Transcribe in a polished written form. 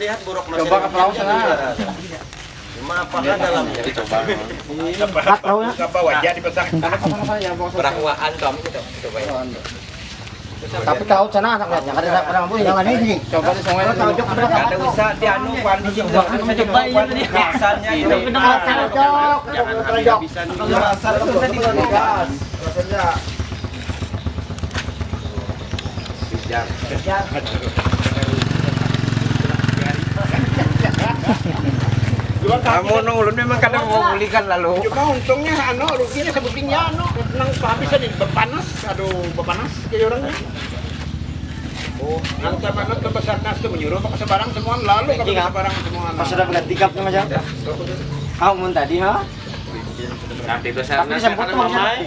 lihat buruk mesin. Coba ke perahu sana. Cuma apakah dalamnya? Coba. Kat perahunya. Apa wajah dipasang? Perahuan kami kita coba. Tapi kau sana anak lihatnya. Ada orang pun jangan ini. Coba di sungai. Ada usaha di anu kondisi Coba ini asalnya itu jangan Jangan bisa asal itu bisa digas. Kejar. Kamu nulun memang kadang mau belikan lalu. Cuma untungnya anu ruginya sebutnya anu nang habis aja berpanas. Aduh, berpanas kayak orangnya. Oh, nang sama ke Basarnas tuh menyuruh pakai sebarang semua lalu ke sebarang semua. Pas sudah berganti kapnya macam. Kamu tadi ha? Nanti Tapi disebut mamai.